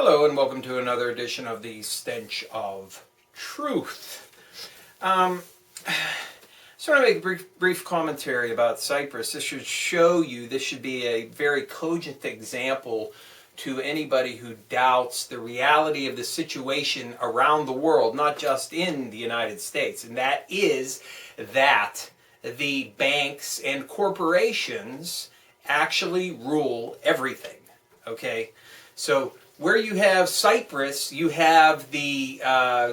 Hello and welcome to another edition of the Stench of Truth. Just want to make a brief commentary about Cyprus. This should be a very cogent example to anybody who doubts the reality of the situation around the world, not just in the United States. And that is that the banks and corporations actually rule everything. Okay? So where you have Cyprus, you have the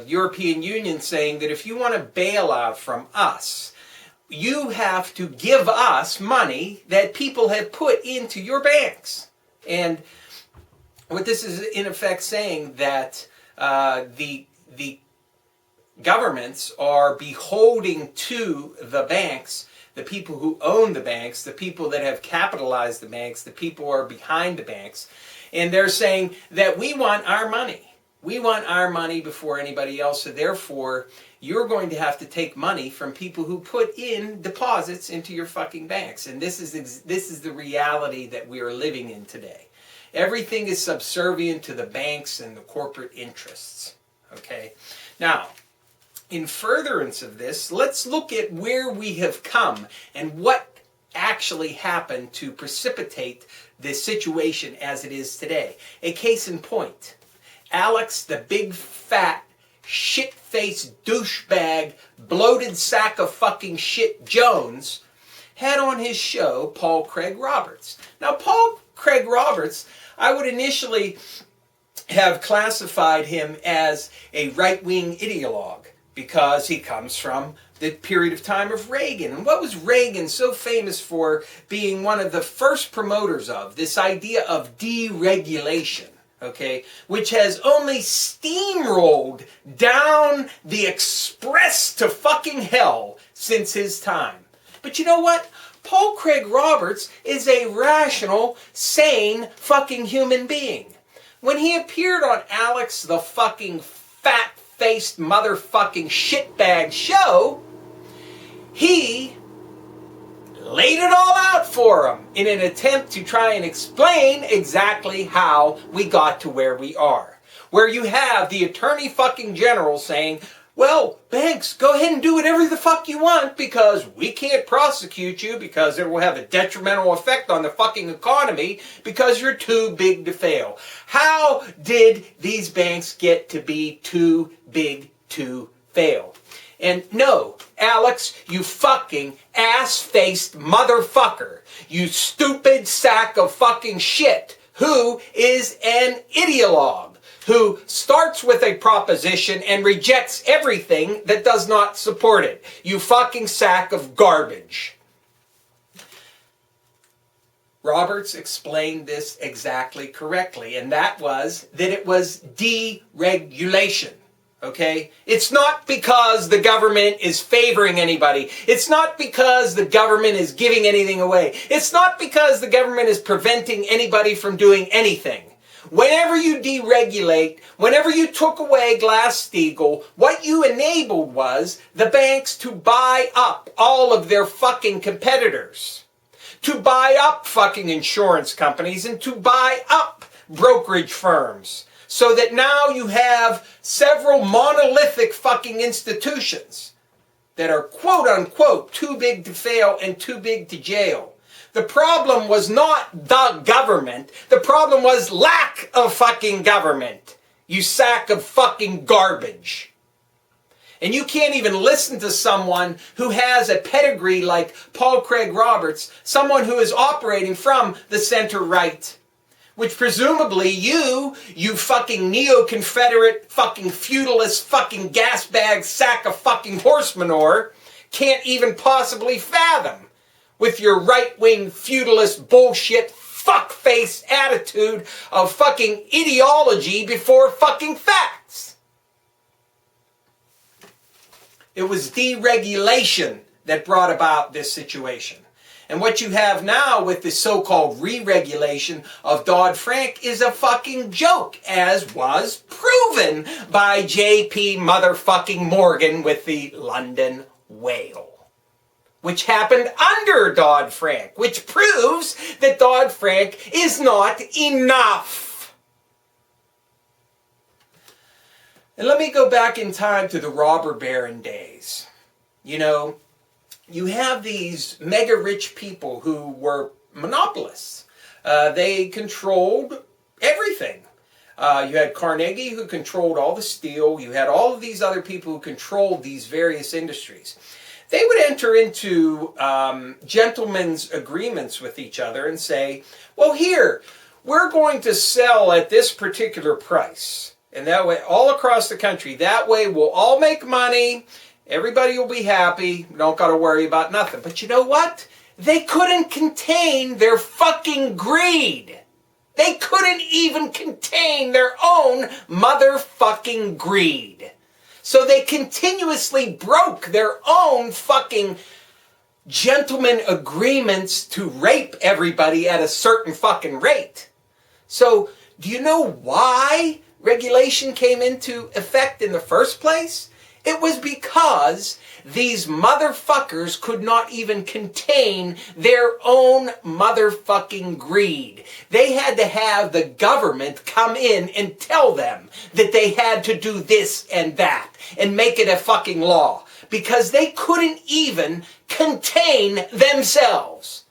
European Union saying that if you want to bail out from us, you have to give us money that people have put into your banks. And what this is in effect saying that the governments are beholden to the banks, the people who own the banks, the people that have capitalized the banks, the people who are behind the banks. And they're saying that we want our money. We want our money before anybody else. So therefore, you're going to have to take money from people who put in deposits into your fucking banks. And this is the reality that we are living in today. Everything is subservient to the banks and the corporate interests. Okay? Now, in furtherance of this, let's look at where we have come and what actually happened to precipitate this situation as it is today. A case in point, Alex, the big fat shit-faced douchebag bloated sack of fucking shit Jones, had on his show Paul Craig Roberts. Now Paul Craig Roberts, I would initially have classified him as a right-wing ideologue because he comes from the period of time of Reagan. And what was Reagan so famous for being one of the first promoters of? This idea of deregulation, okay, which has only steamrolled down the express to fucking hell since his time. But you know what? Paul Craig Roberts is a rational, sane fucking human being. When he appeared on Alex the fucking fat-faced motherfucking shitbag show, he laid it all out for him in an attempt to try and explain exactly how we got to where we are. Where you have the attorney fucking general saying, well, banks, go ahead and do whatever the fuck you want because we can't prosecute you because it will have a detrimental effect on the fucking economy because you're too big to fail. How did these banks get to be too big to fail? And no, Alex, you fucking ass-faced motherfucker, you stupid sack of fucking shit, who is an ideologue, who starts with a proposition and rejects everything that does not support it. You fucking sack of garbage. Roberts explained this exactly correctly, and that was that it was deregulation. Okay? It's not because the government is favoring anybody. It's not because the government is giving anything away. It's not because the government is preventing anybody from doing anything. Whenever you deregulate, whenever you took away Glass-Steagall, what you enabled was the banks to buy up all of their fucking competitors. To buy up fucking insurance companies and to buy up brokerage firms. So that now you have several monolithic fucking institutions that are quote unquote too big to fail and too big to jail. The problem was not the government. The problem was lack of fucking government. You sack of fucking garbage. And you can't even listen to someone who has a pedigree like Paul Craig Roberts, someone who is operating from the center right. Which presumably you fucking neo-Confederate, fucking feudalist, fucking gasbag sack of fucking horse manure can't even possibly fathom with your right-wing feudalist bullshit fuck-face attitude of fucking ideology before fucking facts. It was deregulation that brought about this situation. And what you have now with the so-called re-regulation of Dodd-Frank is a fucking joke, as was proven by J.P. motherfucking Morgan with the London whale, which happened under Dodd-Frank, which proves that Dodd-Frank is not enough. And let me go back in time to the robber baron days. You know, you have these mega rich people who were monopolists. They controlled everything. You had Carnegie, who controlled all the steel. You had all of these other people who controlled these various industries. They would enter into gentlemen's agreements with each other and say, well, here, we're going to sell at this particular price. And that way, all across the country, that way we'll all make money. Everybody will be happy. We don't got to worry about nothing. But you know what? They couldn't contain their fucking greed. They couldn't even contain their own motherfucking greed. So they continuously broke their own fucking gentleman agreements to rape everybody at a certain fucking rate. So, do you know why regulation came into effect in the first place? It was because these motherfuckers could not even contain their own motherfucking greed. They had to have the government come in and tell them that they had to do this and that and make it a fucking law because they couldn't even contain themselves.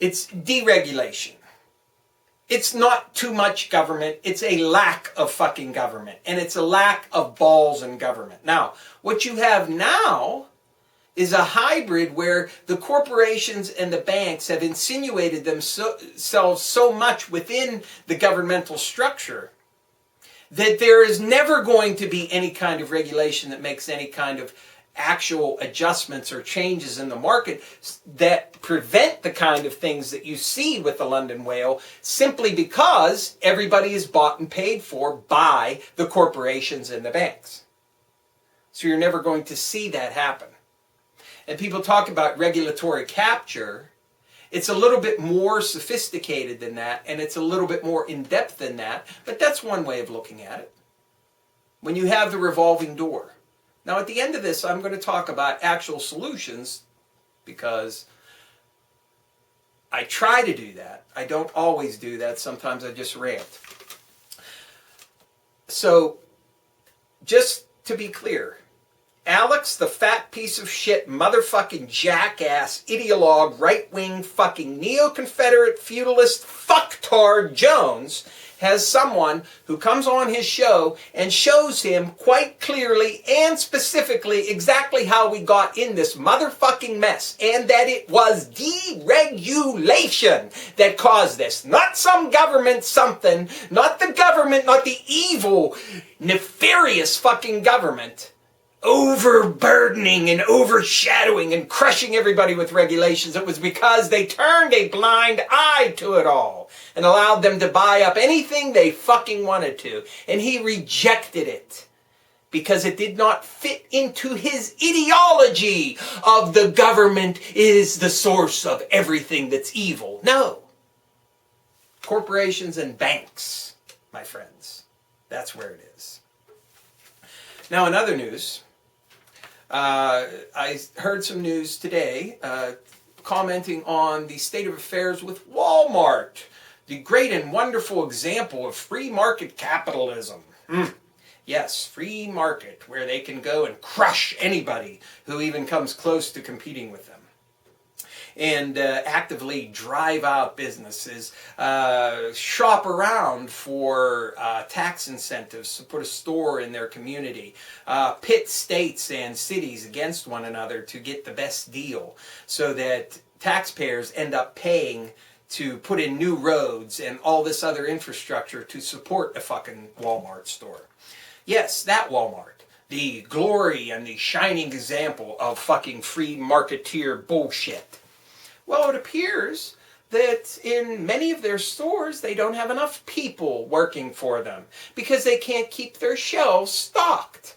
It's deregulation. It's not too much government. It's a lack of fucking government. And it's a lack of balls in government. Now, what you have now is a hybrid where the corporations and the banks have insinuated themselves so much within the governmental structure that there is never going to be any kind of regulation that makes any kind of actual adjustments or changes in the market that prevent the kind of things that you see with the London whale simply because everybody is bought and paid for by the corporations and the banks. So you're never going to see that happen. And people talk about regulatory capture. It's a little bit more sophisticated than that, and it's a little bit more in-depth than that, but that's one way of looking at it. When you have the revolving door. Now, at the end of this, I'm going to talk about actual solutions because I try to do that. I don't always do that. Sometimes I just rant. So, just to be clear, Alex, the fat piece of shit, motherfucking jackass, ideologue, right-wing fucking neo-Confederate feudalist fucktard Jones has someone who comes on his show and shows him quite clearly and specifically exactly how we got in this motherfucking mess and that it was deregulation that caused this. Not some government something, not the government, not the evil, nefarious fucking government overburdening and overshadowing and crushing everybody with regulations. It was because they turned a blind eye to it all and allowed them to buy up anything they fucking wanted to. And he rejected it because it did not fit into his ideology of the government is the source of everything that's evil. No. Corporations and banks, my friends. That's where it is. Now, in other news, I heard some news today commenting on the state of affairs with Walmart, the great and wonderful example of free market capitalism. Yes, free market, where they can go and crush anybody who even comes close to competing with them. And actively drive out businesses, shop around for tax incentives to put a store in their community, pit states and cities against one another to get the best deal so that taxpayers end up paying to put in new roads and all this other infrastructure to support a fucking Walmart store. Yes, that Walmart. The glory and the shining example of fucking free marketeer bullshit. Well, it appears that in many of their stores, they don't have enough people working for them because they can't keep their shelves stocked.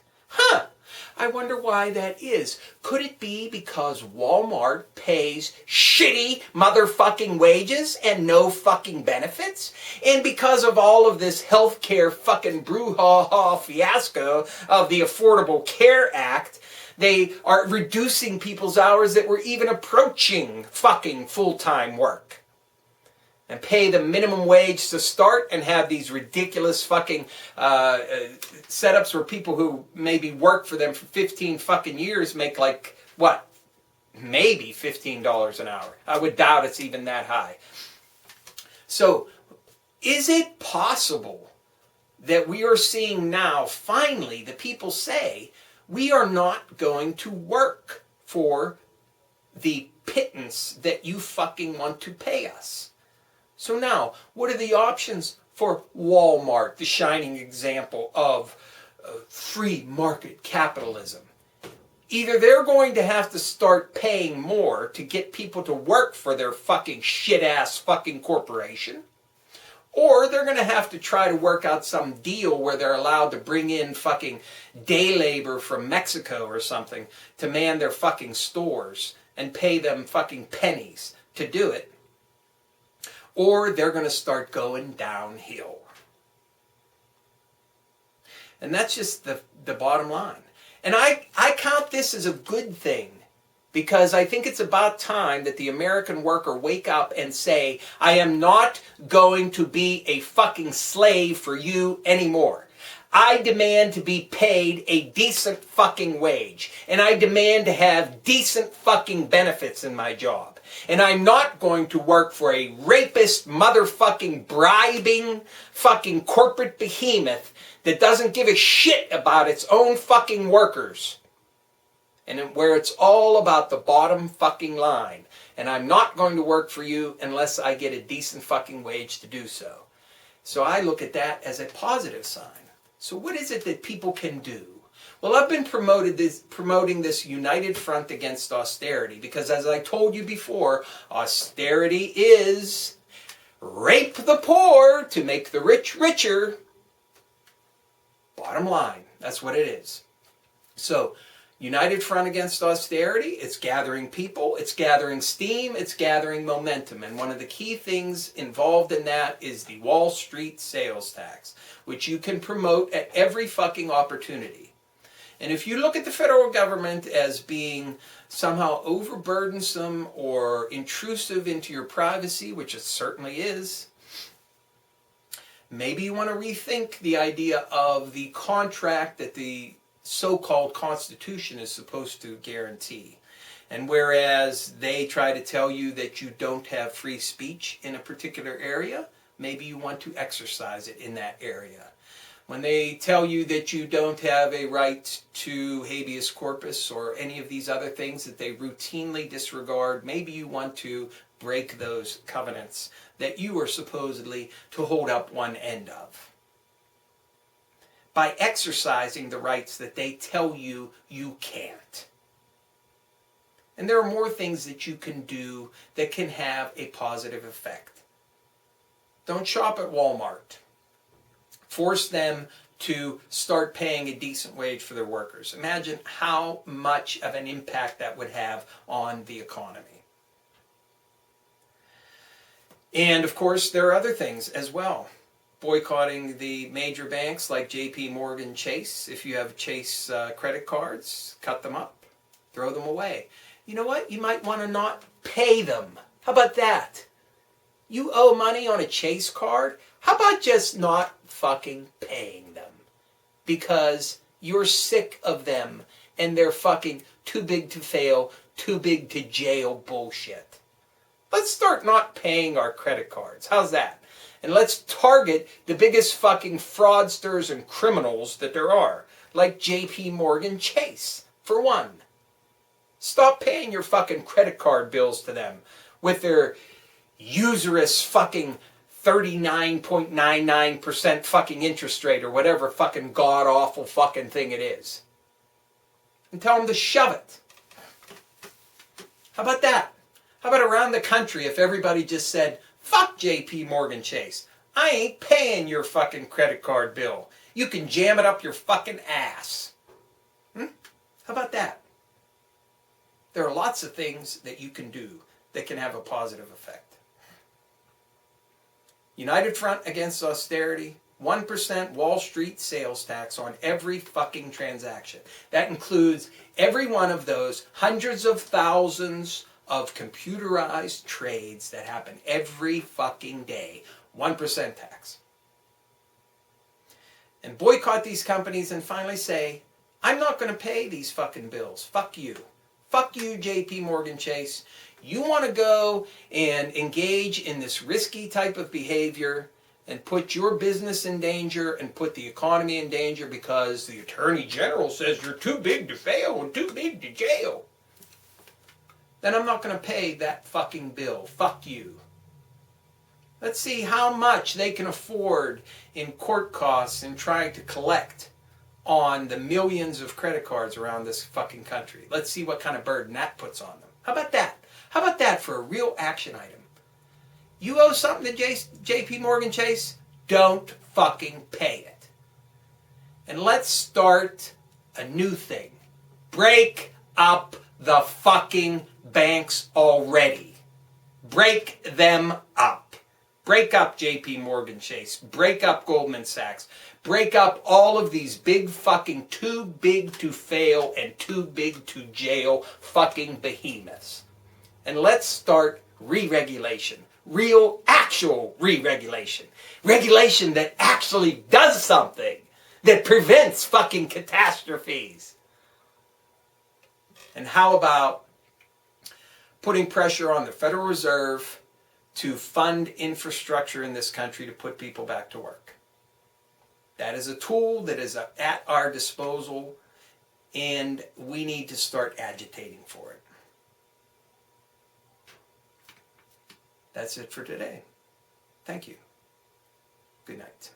I wonder why that is. Could it be because Walmart pays shitty motherfucking wages and no fucking benefits? And because of all of this healthcare fucking brouhaha fiasco of the Affordable Care Act, they are reducing people's hours that were even approaching fucking full-time work. and pay the minimum wage to start and have these ridiculous fucking setups where people who maybe work for them for 15 fucking years make like, what, maybe $15 an hour. I would doubt it's even that high. So, is it possible that we are seeing now, finally, the people say, we are not going to work for the pittance that you fucking want to pay us? So now, what are the options for Walmart, the shining example of free market capitalism? Either they're going to have to start paying more to get people to work for their fucking shit-ass fucking corporation, or they're going to have to try to work out some deal where they're allowed to bring in fucking day labor from Mexico or something to man their fucking stores and pay them fucking pennies to do it. Or they're going to start going downhill. And that's just the bottom line. And I count this as a good thing, because I think it's about time that the American worker wake up and say, I am not going to be a fucking slave for you anymore. I demand to be paid a decent fucking wage. And I demand to have decent fucking benefits in my job. And I'm not going to work for a rapist, motherfucking, bribing, fucking corporate behemoth that doesn't give a shit about its own fucking workers. And where it's all about the bottom fucking line. And I'm not going to work for you unless I get a decent fucking wage to do so. So I look at that as a positive sign. So what is it that people can do? Well, I've been promoting this united front against austerity, because as I told you before, austerity is rape the poor to make the rich richer. Bottom line, that's what it is. So, united front against austerity, it's gathering people, it's gathering steam, it's gathering momentum. And one of the key things involved in that is the Wall Street sales tax, which you can promote at every fucking opportunity. And if you look at the federal government as being somehow overburdensome or intrusive into your privacy, which it certainly is, maybe you want to rethink the idea of the contract that the so-called Constitution is supposed to guarantee. And whereas they try to tell you that you don't have free speech in a particular area, maybe you want to exercise it in that area. When they tell you that you don't have a right to habeas corpus or any of these other things that they routinely disregard, maybe you want to break those covenants that you are supposedly to hold up one end of, by exercising the rights that they tell you you can't. And there are more things that you can do that can have a positive effect. Don't shop at Walmart. Force them to start paying a decent wage for their workers. Imagine how much of an impact that would have on the economy. And of course, there are other things as well. Boycotting the major banks like JP Morgan Chase. If you have Chase credit cards, cut them up, throw them away. You know what? You might want to not pay them. How about that? You owe money on a Chase card? How about just not fucking paying them? Because you're sick of them and they're fucking too big to fail, too big to jail bullshit. Let's start not paying our credit cards. How's that? And let's target the biggest fucking fraudsters and criminals that there are, like JP Morgan Chase, for one. Stop paying your fucking credit card bills to them with their usurious fucking 39.99% fucking interest rate or whatever fucking god-awful fucking thing it is. And tell them to shove it. How about that? How about around the country if everybody just said, fuck JP Morgan Chase. I ain't paying your fucking credit card bill. You can jam it up your fucking ass. How about that? There are lots of things that you can do that can have a positive effect. United front against austerity, 1% Wall Street sales tax on every fucking transaction. That includes every one of those hundreds of thousands of computerized trades that happen every fucking day. 1% tax. And boycott these companies and finally say, I'm not going to pay these fucking bills. Fuck you. Fuck you, JP Morgan Chase. You want to go and engage in this risky type of behavior and put your business in danger and put the economy in danger because the Attorney General says you're too big to fail and too big to jail. Then I'm not going to pay that fucking bill. Fuck you. Let's see how much they can afford in court costs and trying to collect on the millions of credit cards around this fucking country. Let's see what kind of burden that puts on them. How about that? How about that for a real action item? You owe something to JP Morgan Chase? Don't fucking pay it. And let's start a new thing. Break up the fucking banks already. Break them up. Break up JP Morgan Chase. Break up Goldman Sachs. Break up all of these big fucking too big to fail and too big to jail fucking behemoths. And let's start re-regulation. Real, actual re-regulation. Regulation that actually does something. That prevents fucking catastrophes. And how about putting pressure on the Federal Reserve to fund infrastructure in this country to put people back to work? That is a tool that is at our disposal, and we need to start agitating for it. That's it for today. Thank you. Good night.